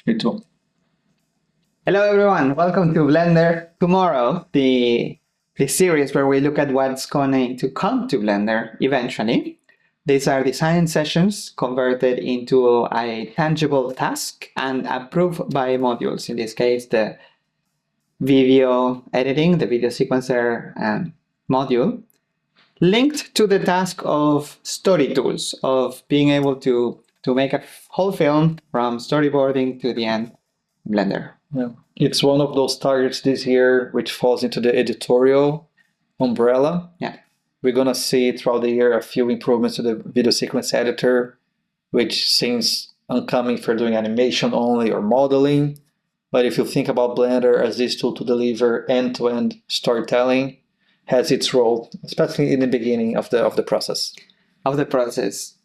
You too. Hello everyone, welcome to Blender Tomorrow, the series where we look at what's going to come to Blender eventually. These are design sessions converted into a tangible task and approved by modules. In this case, the video editing, the video sequencer module, linked to the task of story tools, of being able to make a whole film from storyboarding to the end in Blender. Yeah. It's one of those targets this year which falls into the editorial umbrella. Yeah. We're going to see throughout the year a few improvements to the video sequence editor, which seems oncoming for doing animation only or modeling. But if you think about Blender as this tool to deliver end-to-end storytelling, has its role, especially in the beginning of the process.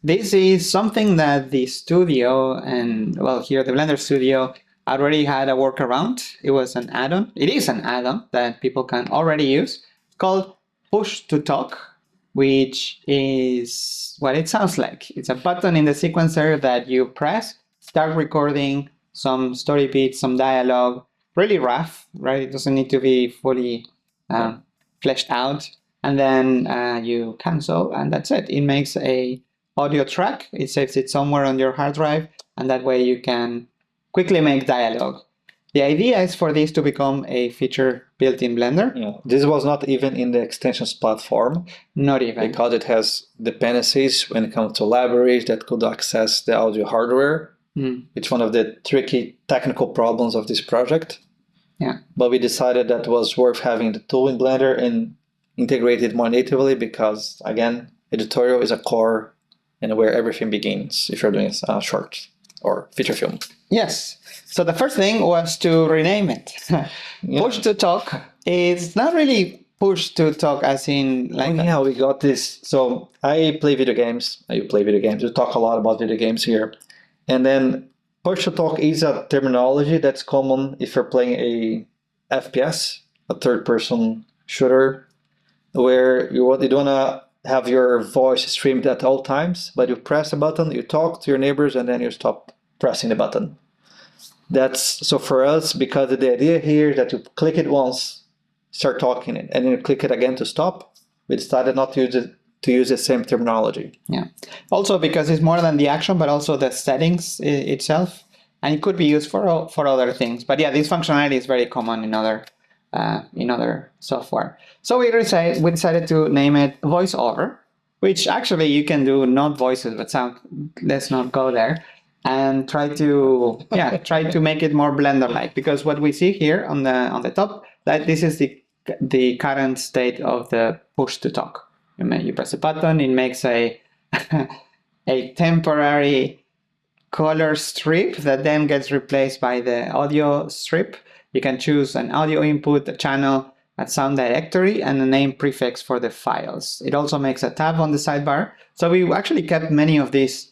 This is something that the studio and, well, here the Blender studio already had a workaround. It was an add-on. It is an add-on that people can already use called Push to Talk, which is what it sounds like. It's a button in the sequencer that you press, start recording some story beats, some dialogue, really rough, right? It doesn't need to be fully fleshed out. And then you cancel, and that's it. It makes a audio track. It saves it somewhere on your hard drive, and that way you can quickly make dialogue. The idea is for this to become a feature built in Blender. Yeah. This was not even in the extensions platform. Not even. Because it has dependencies when it comes to libraries that could access the audio hardware. It's one of the tricky technical problems of this project. Yeah. But we decided that it was worth having the tool in Blender and integrate it more natively because, again, editorial is a core and where everything begins if you're doing a short or feature film. Yes. So the first thing was to rename it. Push to Talk is not really push to talk as in like... Oh, yeah, we got this. So I play video games. You play video games. We talk a lot about video games here. And then push to talk is a terminology that's common if you're playing a FPS, a third-person shooter, where you don't want to have your voice streamed at all times, but you press a button, you talk to your neighbors, and then you stop pressing the button. That's so for us, because the idea here is that you click it once, start talking it, and then you click it again to stop. We decided not to use the same terminology. Yeah. Also because it's more than the action, but also the settings itself, and it could be used for other things. But yeah, this functionality is very common in other software. So we decided to name it Voiceover, which actually you can do not voices but sound. Let's not go there, and try to make it more Blender-like, because what we see here on the top, that this is the current state of the push to talk. You press a button, it makes a temporary color strip that then gets replaced by the audio strip. You can choose an audio input, a channel, a sound directory, and a name prefix for the files. It also makes a tab on the sidebar. So we actually kept many of these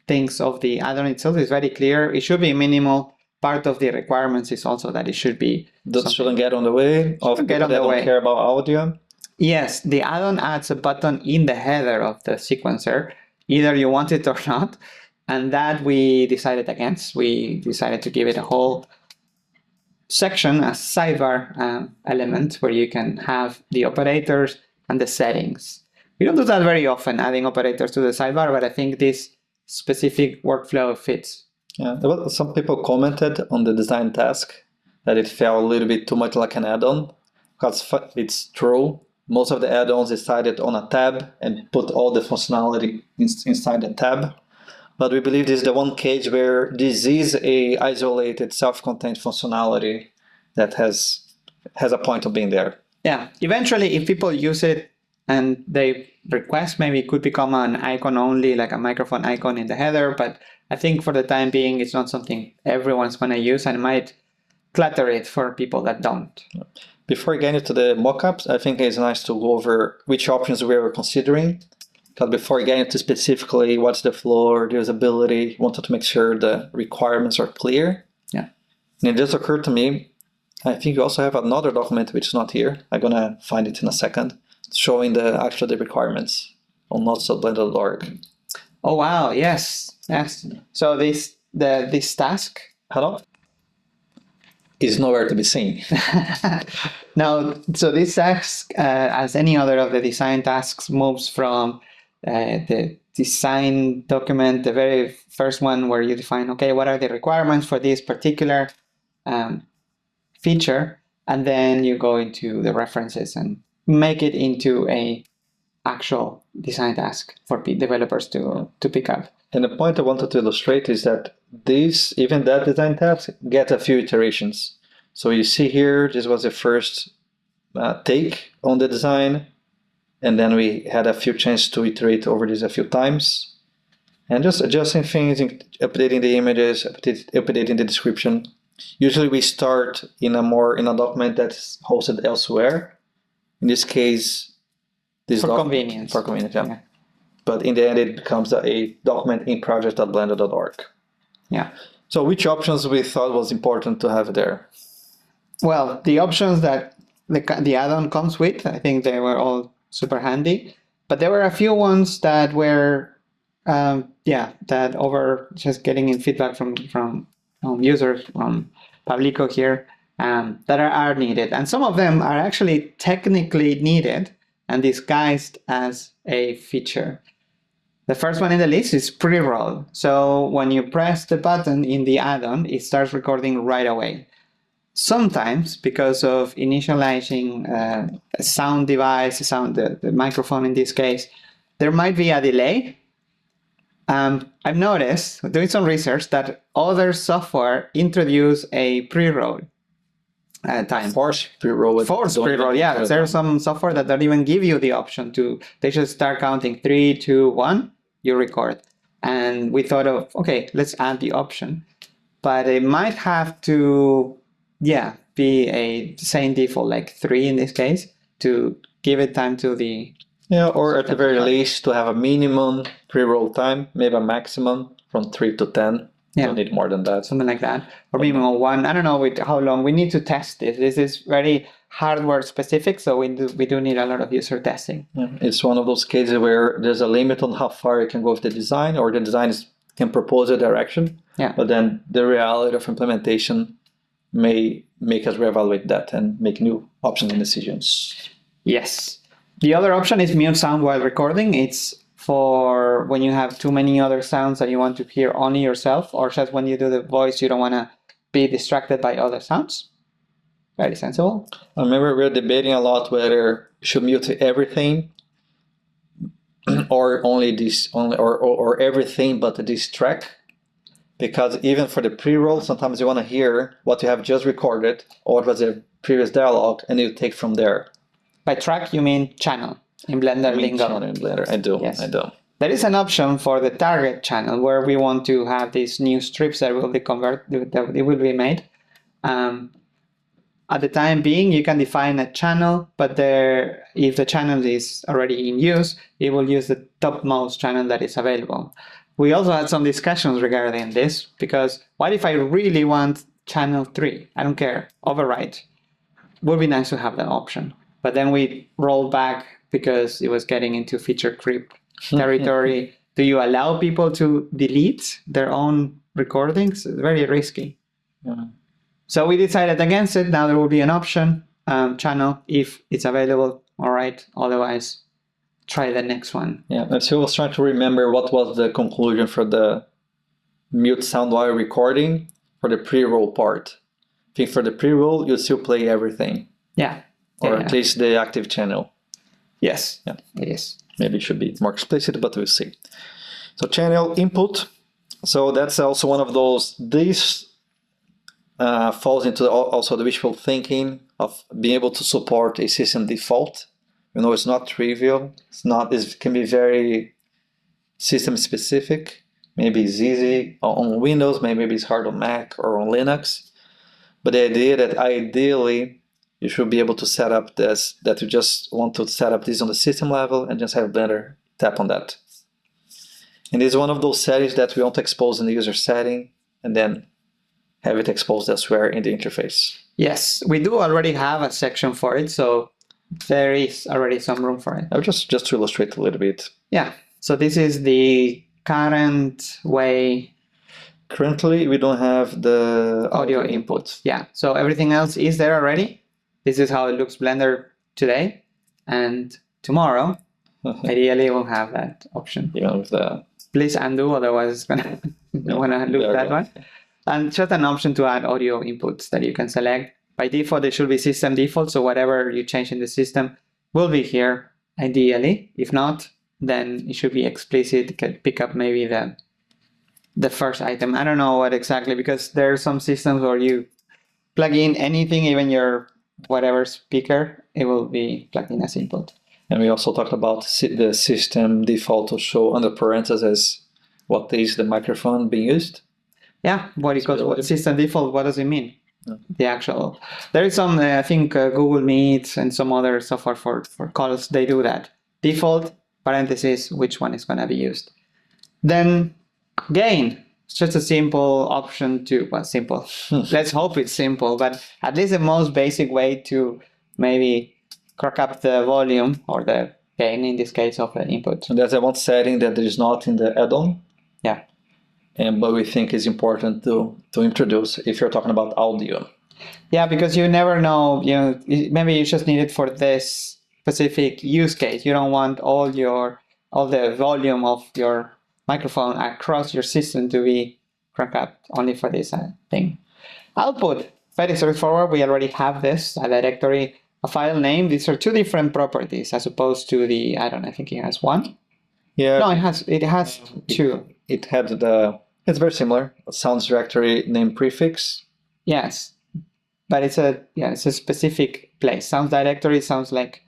things of the add-on itself. Is very clear. It should be minimal. Part of the requirements is also that it should be... Shouldn't get on the way of people that don't care about audio. Yes, the add-on adds a button in the header of the sequencer. Either you want it or not. And that we decided against. We decided to give it a whole section, a sidebar element, where you can have the operators and the settings. We don't do that very often, adding operators to the sidebar, but I think this specific workflow fits. Yeah, well, some people commented on the design task that it felt a little bit too much like an add-on, because it's true. Most of the add-ons decided on a tab and put all the functionality inside the tab. But we believe this is the one case where this is a isolated, self-contained functionality that has a point of being there. Yeah, eventually, if people use it and they request, maybe it could become an icon only, like a microphone icon in the header. But I think for the time being, it's not something everyone's going to use, and might clutter it for people that don't. Before getting into the mockups, I think it's nice to go over which options we were considering. But before getting into specifically what's the floor, the usability, wanted to make sure the requirements are clear. Yeah. And it just occurred to me, I think you also have another document which is not here. I'm gonna find it in a second, showing the requirements on notsoblender.org. Oh wow, yes. So this this task? Hello? Is nowhere to be seen. No, so this task, as any other of the design tasks, moves from the design document, the very first one where you define, okay, what are the requirements for this particular feature, and then you go into the references and make it into a actual design task for developers to pick up. And the point I wanted to illustrate is that even that design task get a few iterations. So you see here, this was the first take on the design, and then we had a few chances to iterate over this a few times, and just adjusting things, updating the images, updating the description. Usually we start in a document that's hosted elsewhere. In this case, for convenience. For convenience, yeah. But in the end, it becomes a document in project.blender.org. Yeah. So which options we thought was important to have there? Well, the options that the add-on comes with, I think they were all super handy. But there were a few ones that were, that over just getting in feedback from users, from Pablico here, that are needed. And some of them are actually technically needed and disguised as a feature. The first one in the list is pre-roll. So when you press the button in the add-on, it starts recording right away. Sometimes, because of initializing a sound device, the microphone in this case, there might be a delay. I've noticed, doing some research, that other software introduce a pre-roll time. Force pre-roll. Force pre-roll, yeah. There's some software that don't even give you the option to, they just start counting 3, 2, 1, you record. And we thought of, okay, let's add the option. But it might have to, be a same default, like 3 in this case, to give it time to the... Yeah, or at the very least, to have a minimum pre-roll time, maybe a maximum from 3 to 10. Yeah. Don't need more than that. Something like that. Or minimum 1. I don't know how long. We need to test this. This is very hardware specific, so we do need a lot of user testing. Yeah. It's one of those cases where there's a limit on how far you can go with the design, or the design can propose a direction. Yeah. But then the reality of implementation may make us reevaluate that and make new options and decisions. Yes. The other option is mute sound while recording. It's for when you have too many other sounds that you want to hear only yourself, or just when you do the voice, you don't want to be distracted by other sounds. Very sensible. I remember we were debating a lot whether you should mute everything or or everything but this track. Because even for the pre-roll, sometimes you want to hear what you have just recorded or what was the previous dialogue, and you take from there. By track, you mean channel in Blender lingo. Channel in Blender, I do. Yes. I do. There is an option for the target channel where we want to have these new strips that will be made. At the time being, you can define a channel, but if the channel is already in use, it will use the topmost channel that is available. We also had some discussions regarding this, because what if I really want channel 3? I don't care, override. Would be nice to have that option. But then we rolled back because it was getting into feature creep territory. Do you allow people to delete their own recordings? It's very risky. Yeah. So we decided against it. Now there will be an option, channel, if it's available. All right. Otherwise, try the next one. Yeah, and so I was trying to remember what was the conclusion for the mute sound while recording for the pre-roll part. I think for the pre-roll, you still play everything. Yeah. Or at least the active channel. Yes, yeah, it is. Maybe it should be more explicit, but we'll see. So channel input. So that's also one of those, this falls into also the wishful thinking of being able to support a system default. You know, it's not trivial. It can be very system specific. Maybe it's easy on Windows, maybe it's hard on Mac or on Linux. But the idea that ideally you should be able to set up this, that you just want to set up this on the system level and just have Blender tap on that. And it's one of those settings that we want to expose in the user setting and then have it exposed elsewhere in the interface. Yes, we do already have a section for it, so there is already some room for it. Just to illustrate a little bit. Yeah, so this is the current way Currently, we don't have the audio input. Yeah, so everything else is there already. This is how it looks Blender today, and tomorrow, ideally, we'll have that option. Even with the Please undo, otherwise it's gonna wanna look there that we go. one. And just an option to add audio inputs that you can select. By default, it should be system default, so whatever you change in the system will be here, ideally. If not, then it should be explicit. You can pick up maybe the first item. I don't know what exactly, because there are some systems where you plug in anything, even your whatever speaker, it will be plugged in as input. And we also talked about the system default to show under parentheses what is the microphone being used. Yeah, what it calls what system default, what does it mean? Yeah. The actual, there is some, I think Google Meet and some other software for calls, they do that. Default, parentheses, which one is going to be used. Then gain, it's just a simple option to, well, simple. Let's hope it's simple, but at least the most basic way to maybe crack up the volume or the gain in this case of an input. And there's one setting that there is not in the add-on. Yeah. But we think is important to introduce if you're talking about audio. Yeah, because you never know, maybe you just need it for this specific use case. You don't want all the volume of your microphone across your system to be cranked up only for this thing. Output, very straightforward. We already have this, a directory, a file name. These are two different properties as opposed to the, I think it has one. Yeah. No, it has two. It had it's very similar. A sounds directory name prefix. Yes, but it's a specific place. Sounds directory sounds like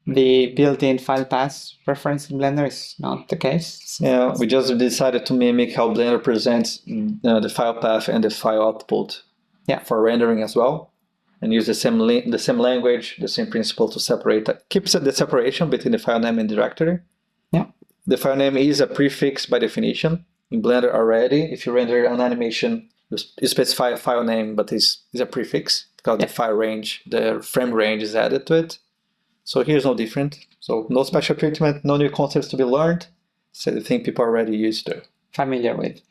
the built-in file path reference in Blender is not the case. Yeah, we just decided to mimic how Blender presents the file path and the file output. Yeah. For rendering as well, and use the same language, the same principle to separate. Keeps the separation between the file name and directory. Yeah. The file name is a prefix by definition in Blender already. If you render an animation, you specify a file name, but it's a prefix because the file range, the frame range is added to it. So here's no different. So no special treatment, no new concepts to be learned. So the thing people are already used to. Familiar with.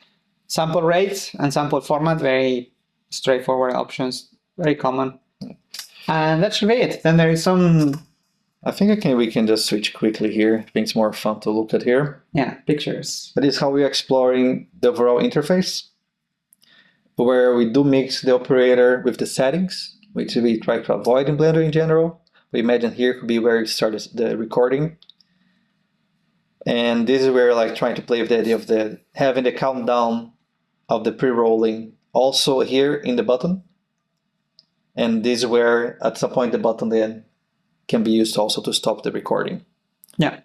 Sample rates and sample format, very straightforward options, very common. And that should be it. Then there is some... I think we can just switch quickly here. I think it's more fun to look at here. Yeah, pictures. That is how we're exploring the overall interface, where we do mix the operator with the settings, which we try to avoid in Blender in general. We imagine here could be where you start the recording. And this is where like trying to play with the idea of having the countdown of the pre-rolling also here in the button. And this is where at some point the button then can be used also to stop the recording. Yeah.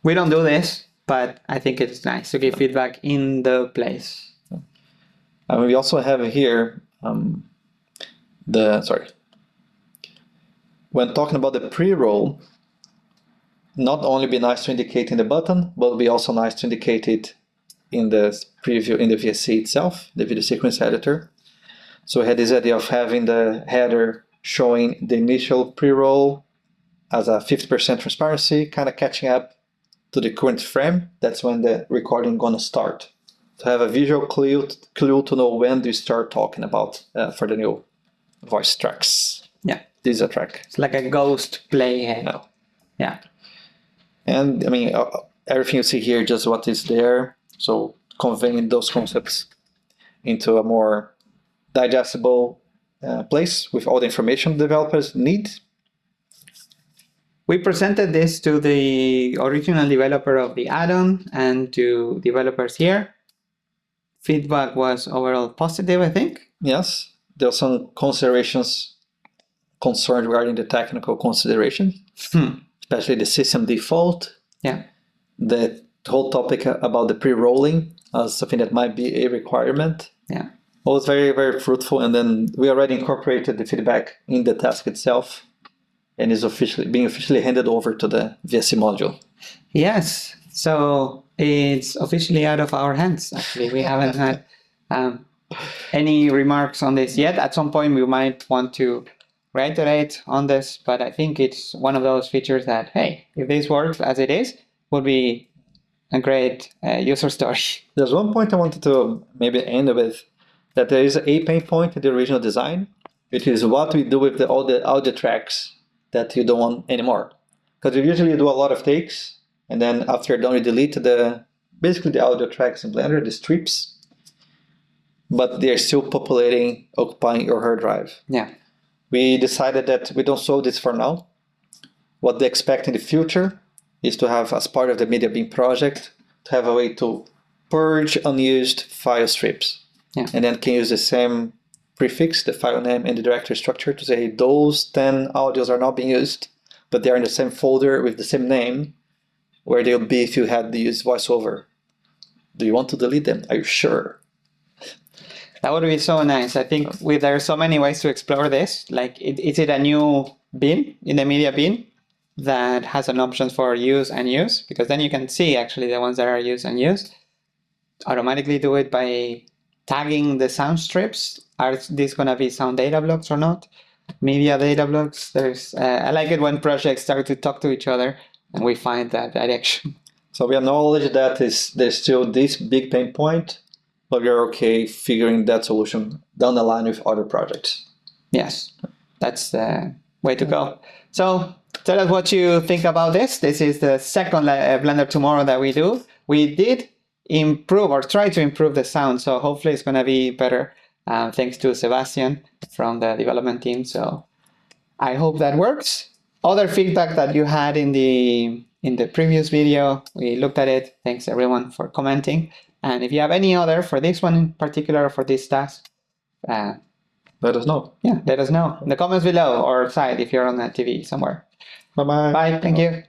We don't do this, but I think it's nice to give feedback in the place. And we also have here when talking about the pre-roll, not only be nice to indicate in the button, but it'll be also nice to indicate it in the preview in the VSC itself, the video sequence editor. So we had this idea of having the header showing the initial pre-roll as a 50% transparency, kind of catching up to the current frame. That's when the recording gonna start. To have a visual clue to know when to start talking about for the new voice tracks. Yeah. This is a track. It's like a ghost playhead. No. Yeah. And I mean, everything you see here, just what is there. So conveying those concepts into a more digestible place with all the information developers need. We presented this to the original developer of the add-on and to developers here. Feedback was overall positive, I think. Yes, there are some considerations concerned regarding the technical considerations, especially the system default. Yeah. The whole topic about the pre-rolling as something that might be a requirement. Yeah. It was very, very fruitful, and then we already incorporated the feedback in the task itself, and is being officially handed over to the VSC module. Yes, so it's officially out of our hands. Actually, we haven't had any remarks on this yet. At some point, we might want to reiterate on this, but I think it's one of those features that, hey, if this works as it is, would be a great user story. There's one point I wanted to maybe end with, that there is a pain point in the original design, which is what we do with all the audio tracks that you don't want anymore. Because you usually do a lot of takes, and then after you're done, you delete basically the audio tracks in Blender, the strips, but they're still occupying your hard drive. Yeah. We decided that we don't solve this for now. What they expect in the future is to have, as part of the Media Bin project, to have a way to purge unused file strips. Yeah. And then can use the same prefix, the file name, and the directory structure to say those 10 audios are not being used, but they're in the same folder with the same name where they'll be if you had used VoiceOver. Do you want to delete them? Are you sure? That would be so nice. I think there are so many ways to explore this. Like, is it a new bin in the media bin that has an option for use and use? Because then you can see actually the ones that are used and used. Automatically do it by tagging the sound strips. Are these going to be sound data blocks or not? Media data blocks. I like it when projects start to talk to each other and we find that direction. So we acknowledge that there's still this big pain point, but we're okay figuring that solution down the line with other projects. Yes, that's the way to go. So tell us what you think about this. This is the second Blender Tomorrow that we do. We did improve or try to improve the sound, so hopefully it's going to be better, thanks to Sebastian from the development team. So I hope that works. Other feedback that you had in the previous video, we looked at it. Thanks everyone for commenting. And if you have any other for this one in particular, for this task, let us know. Yeah, let us know in the comments below or side if you're on the TV somewhere. Bye-bye. Bye. Thank you.